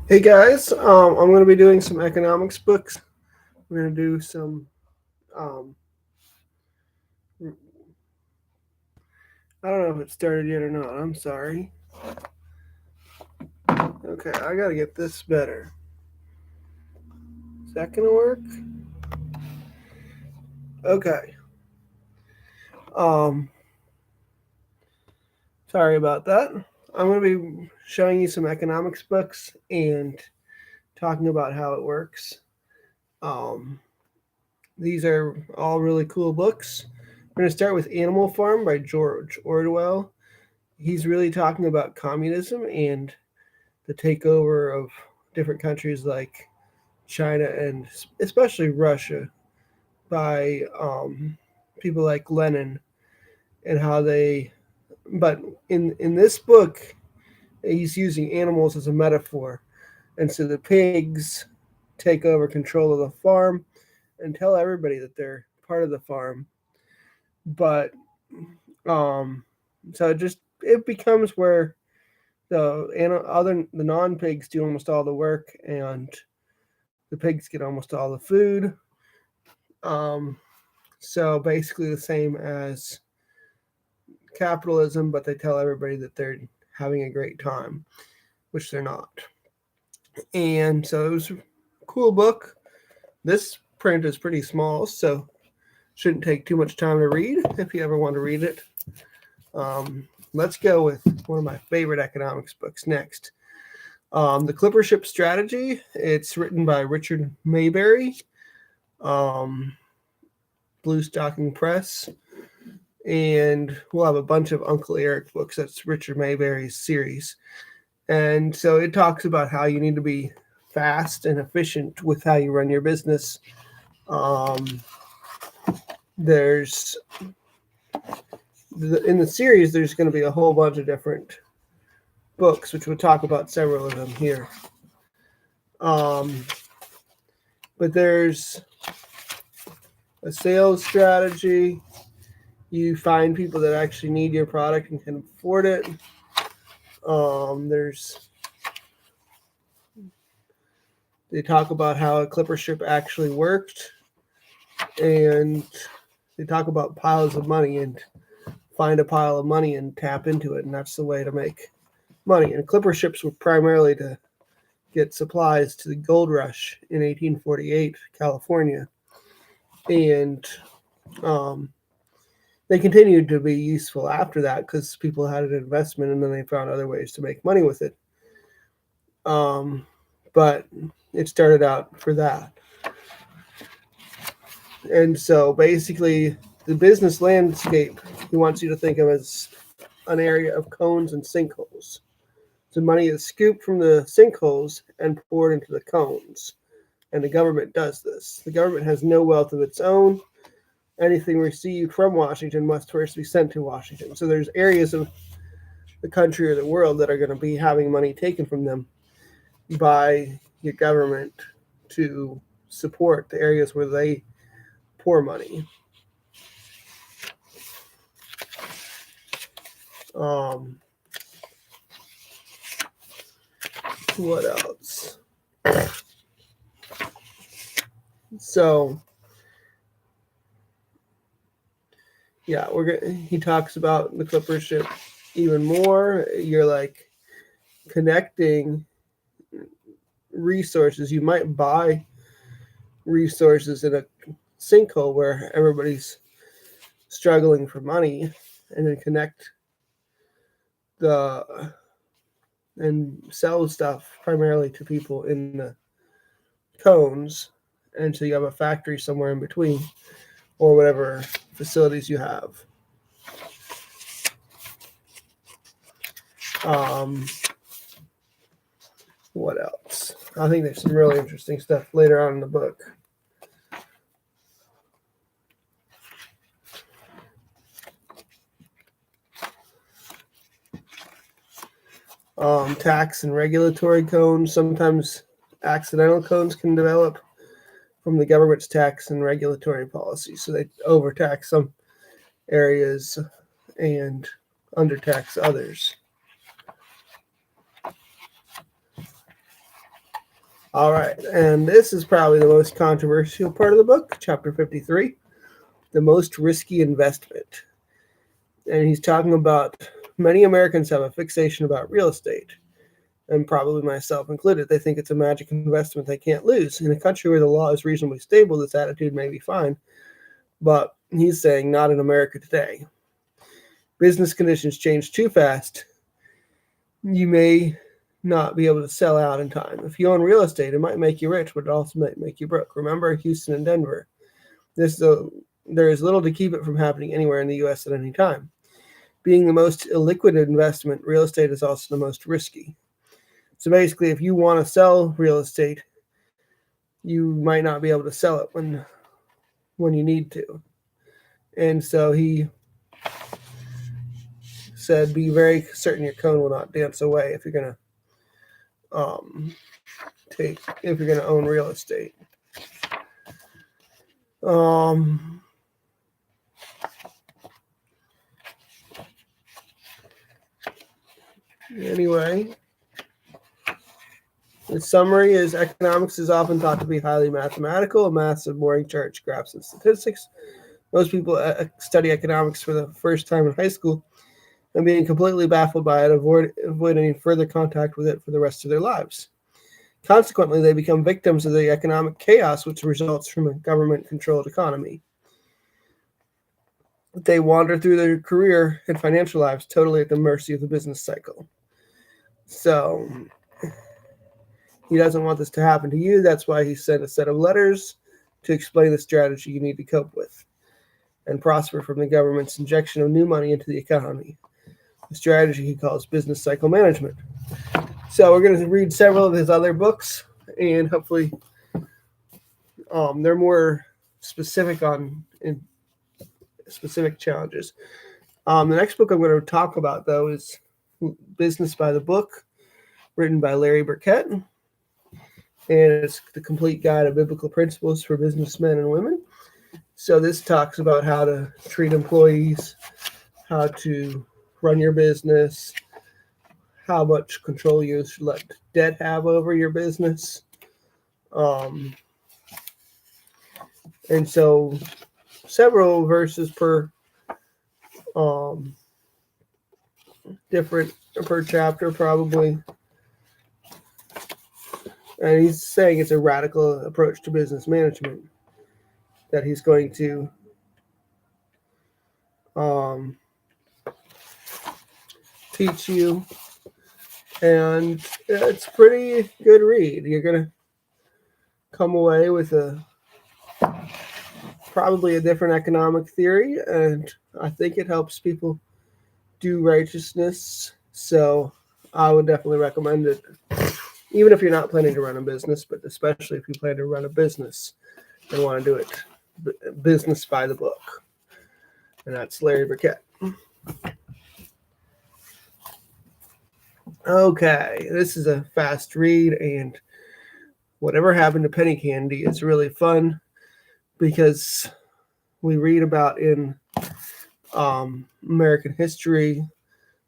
Hey guys, I'm going to be doing some economics books. We're going to do some. Um, I don't know if it started yet or not. I'm sorry. Okay, I got to get this better. Is that going to work? Okay. Um, Sorry about that. I'm going to be showing you some economics books and talking about how it works. Um, these are all really cool books. We're going to start with Animal Farm by George Orwell. He's really talking about communism and the takeover of different countries like China and especially Russia by people like Lenin and how they. But in this book, he's using animals as a metaphor, and so the pigs take over control of the farm and tell everybody that they're part of the farm. But um, so it becomes where the non pigs do almost all the work, and the pigs get almost all the food. Um, so basically the same as capitalism, but they tell everybody that they're having a great time, which they're not. And so it was a cool book. This print is pretty small, so shouldn't take too much time to read if you ever want to read it. Let's go with one of my favorite economics books next. The Clipper Ship Strategy. It's written by Richard Maybury, um, Blue Stocking Press, and we'll have a bunch of Uncle Eric books. That's Richard Maybury's series. And so it talks about how you need to be fast and efficient with how you run your business. There's in the series, there's going to be a whole bunch of different books, which we'll talk about several of them here. But there's a sales strategy. You find people that actually need your product and can afford it. They talk about how a clipper ship actually worked, and they talk about piles of money and find a pile of money and tap into it, and that's the way to make money. And clipper ships were primarily to get supplies to the gold rush in 1848, California, and they continued to be useful after that because people had an investment and then they found other ways to make money with it. But it started out for that. And so basically, the business landscape he wants you to think of as an area of cones and sinkholes. The money is scooped from the sinkholes and poured into the cones. And the government does this. The government has no wealth of its own. Anything received from Washington must first be sent to Washington. So there's areas of the country or the world that are going to be having money taken from them by your government to support the areas where they pour money. What else? So, yeah, he talks about the clipper ship even more. You're like connecting resources. You might buy resources in a sinkhole where everybody's struggling for money, and then connect the and sell stuff primarily to people in the cones, and so you have a factory somewhere in between, or whatever facilities you have. What else? I think there's some really interesting stuff later on in the book. Tax and regulatory cones. Sometimes accidental cones can develop from the government's tax and regulatory policy. So they overtax some areas and undertax others. All right, and this is probably the most controversial part of the book, chapter 53, the most risky investment. And he's talking about many Americans have a fixation about real estate, and probably myself included. They think it's a magic investment they can't lose. In a country where the law is reasonably stable, this attitude may be fine, but he's saying not in America today. Business conditions change too fast. You may not be able to sell out in time. If you own real estate, it might make you rich, but it also might make you broke. Remember Houston and Denver. There is little to keep it from happening anywhere in the U.S. at any time. Being the most illiquid investment, real estate is also the most risky. So basically, if you want to sell real estate, you might not be able to sell it when you need to. And so he said, be very certain your cone will not dance away if you're going to own real estate. Anyway, the summary is economics is often thought to be highly mathematical, a massive boring charts, graphs, and statistics. Most people study economics for the first time in high school and being completely baffled by it, avoid any further contact with it for the rest of their lives. Consequently, they become victims of the economic chaos which results from a government-controlled economy. They wander through their career and financial lives totally at the mercy of the business cycle. So he doesn't want this to happen to you. That's why he sent a set of letters to explain the strategy you need to cope with and prosper from the government's injection of new money into the economy. The strategy he calls business cycle management. So we're going to read several of his other books, and hopefully they're more specific in specific challenges. The next book I'm going to talk about, though, is Business by the Book, written by Larry Burkett. And it's the complete guide of biblical principles for businessmen and women. So this talks about how to treat employees, how to run your business, how much control you should let debt have over your business. And so several verses per chapter probably. And he's saying it's a radical approach to business management that he's going to teach you. And it's a pretty good read. You're going to come away with probably a different economic theory, and I think it helps people do righteousness. So I would definitely recommend it, even if you're not planning to run a business, but especially if you plan to run a business and want to do it business by the book. And that's Larry Burkett. Okay, this is a fast read, and whatever happened to penny candy is really fun because we read about in American history,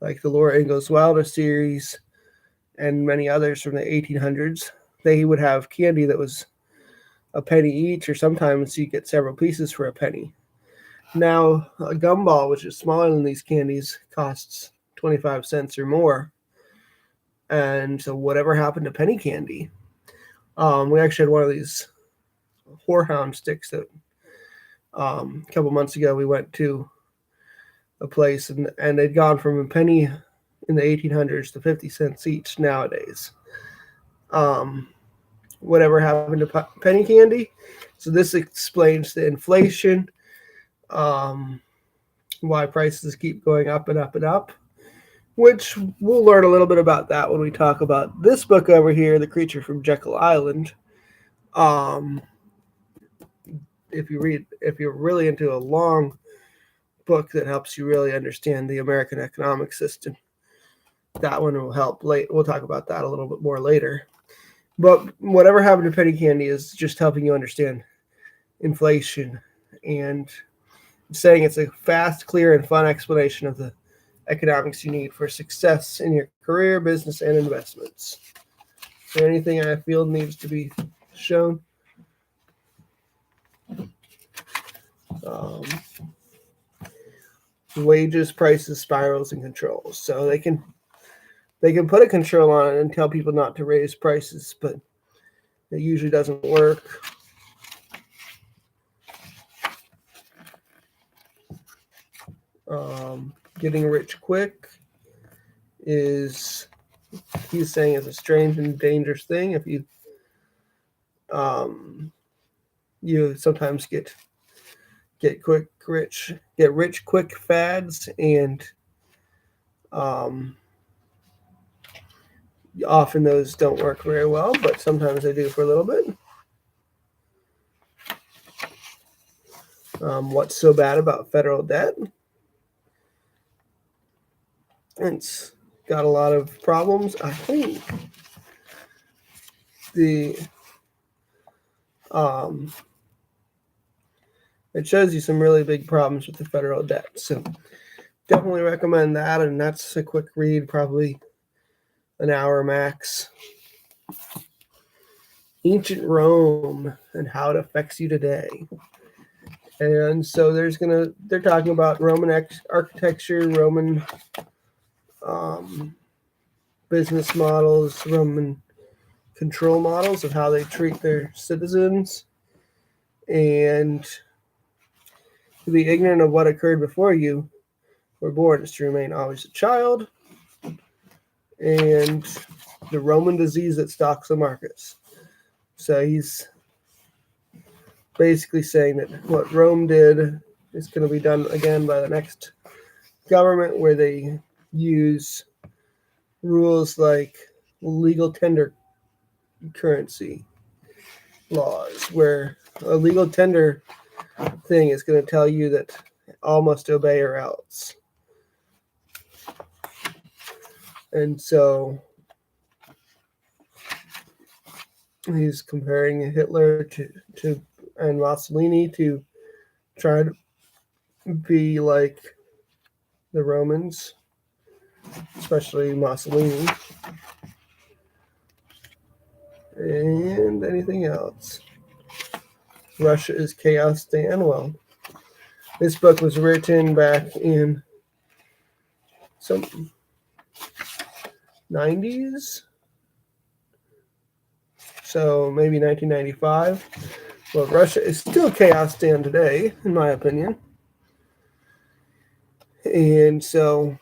like the Laura Ingalls Wilder series and many others from the 1800s. They would have candy that was a penny each, or sometimes you get several pieces for a penny. Now, a gumball, which is smaller than these candies, costs 25 cents or more. And so whatever happened to penny candy? We actually had one of these whorehound sticks that a couple months ago we went to a place and they'd gone from a penny in the 1800s to 50 cents each nowadays. Whatever happened to penny candy? So this explains the inflation, why prices keep going up and up and up, which we'll learn a little bit about that when we talk about this book over here, The Creature from Jekyll Island. If you're really into a long book that helps you really understand the American economic system, that one will help. We'll talk about that a little bit more later. But whatever happened to penny candy is just helping you understand inflation and saying it's a fast, clear, and fun explanation of the economics you need for success in your career, business, and investments. Is there anything I feel needs to be shown? Wages, prices, spirals, and controls. So they can put a control on it and tell people not to raise prices, but it usually doesn't work. Getting rich quick is, he's saying, is a strange and dangerous thing. If you you sometimes get rich quick fads, and often those don't work very well, but sometimes they do for a little bit. What's so bad about federal debt? It's got a lot of problems. I think it shows you some really big problems with the federal debt. So definitely recommend that, and that's a quick read, probably an hour max. Ancient Rome and how it affects you today. And so they're talking about Roman architecture, Roman business models, Roman control models of how they treat their citizens, and to be ignorant of what occurred before you were born is to remain always a child, and the Roman disease that stalks the markets. So he's basically saying that what Rome did is going to be done again by the next government, where they use rules like legal tender currency laws, where a legal tender thing is going to tell you that all must obey or else. And so he's comparing Hitler to and Mussolini to try to be like the Romans, especially Mussolini. And anything else? Russia is Chaos Dan. Well, this book was written back in some 90s, so maybe 1995. Well, Russia is still Chaos Dan today, in my opinion. And so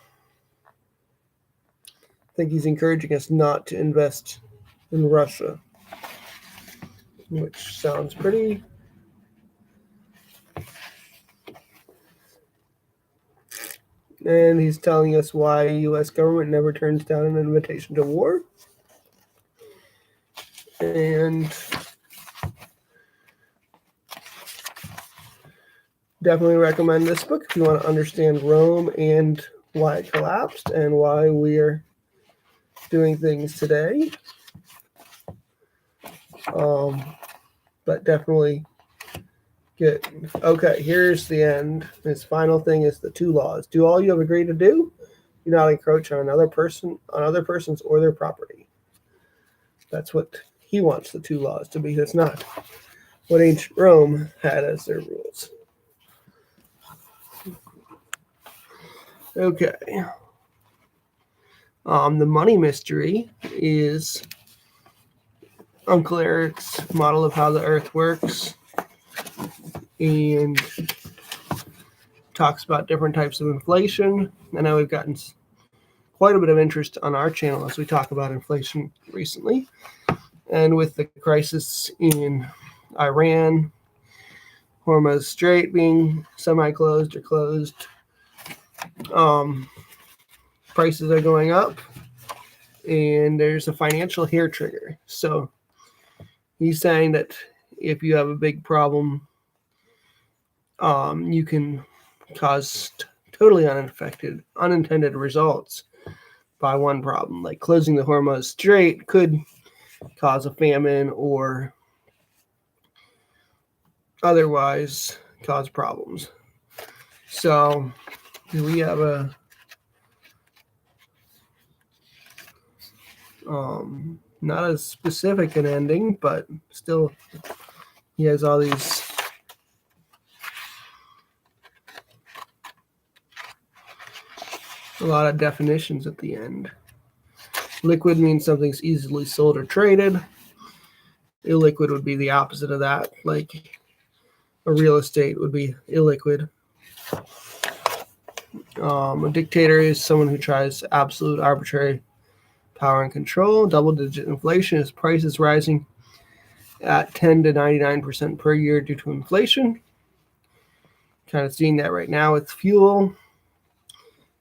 I think he's encouraging us not to invest in Russia, which sounds pretty. And he's telling us why U.S. government never turns down an invitation to war. And definitely recommend this book if you want to understand Rome and why it collapsed and why we're doing things today. But definitely okay, here's the end. His final thing is the 2 laws. Do all you have agreed to do? Do not encroach on another person's or their property. That's what he wants the 2 laws to be. That's not what ancient Rome had as their rules. Okay. The money mystery is Uncle Eric's model of how the earth works, and talks about different types of inflation. I know we've gotten quite a bit of interest on our channel as we talk about inflation recently. And with the crisis in Iran, Hormuz Strait being semi-closed or closed, prices are going up, and there's a financial hair trigger. So he's saying that if you have a big problem, you can cause totally unintended results by one problem. Like closing the Hormuz Strait could cause a famine or otherwise cause problems. So we have a Not as specific an ending, but still he has all these a lot of definitions at the end. Liquid means something's easily sold or traded. Illiquid would be the opposite of that. Like a real estate would be illiquid. A dictator is someone who tries absolute arbitrary power and control. Double-digit inflation is prices rising at 10 to 99% per year due to inflation. Kind of seeing that right now with fuel.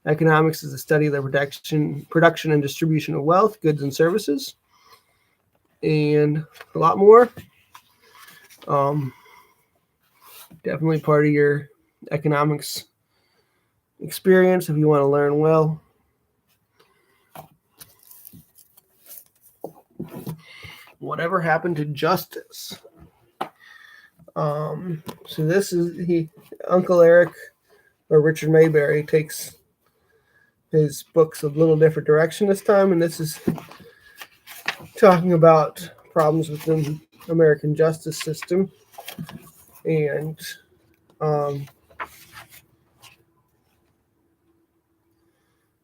Economics is the study of the production and distribution of wealth, goods, and services, and a lot more. Definitely part of your economics experience if you want to learn well. Whatever happened to justice? So this is Uncle Eric or Richard Mayberry takes his books a little different direction this time, and this is talking about problems within the American justice system, and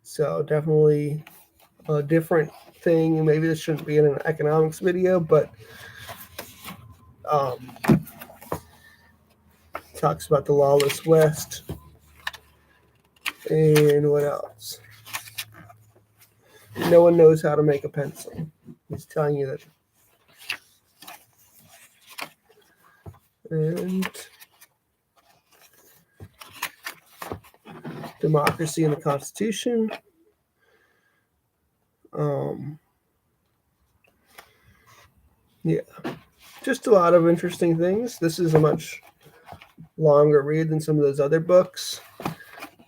so definitely a different thing. Maybe this shouldn't be in an economics video, but talks about the lawless West. And what else? No one knows how to make a pencil. He's telling you that. And democracy and the Constitution. Yeah, just a lot of interesting things. This is a much longer read than some of those other books.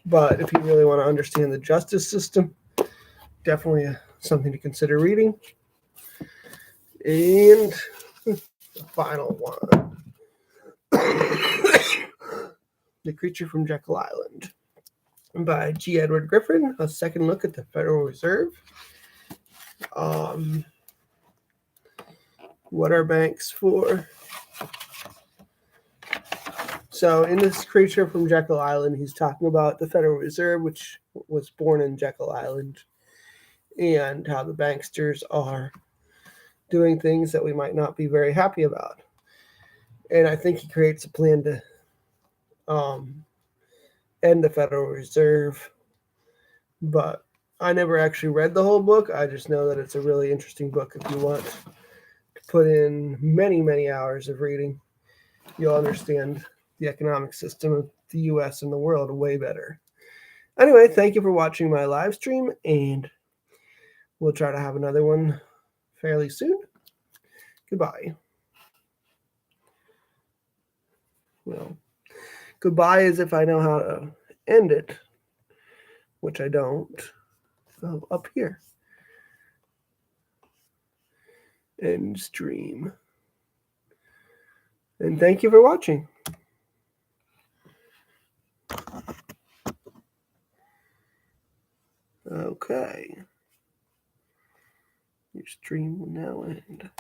But if you really want to understand the justice system, definitely something to consider reading. And the final one. The Creature from Jekyll Island by G. Edward Griffin, a second look at the Federal Reserve. What are banks for? So in this Creature from Jekyll Island, he's talking about the Federal Reserve, which was born in Jekyll Island, and how the banksters are doing things that we might not be very happy about. And I think he creates a plan to end the Federal Reserve. But I never actually read the whole book. I just know that it's a really interesting book. If you want to put in many, many hours of reading, you'll understand the economic system of the U.S. and the world way better. Anyway, thank you for watching my live stream, and we'll try to have another one fairly soon. Goodbye. Well, goodbye as if I know how to end it, which I don't. So up here. End stream. And thank you for watching. Okay. Your stream will now end.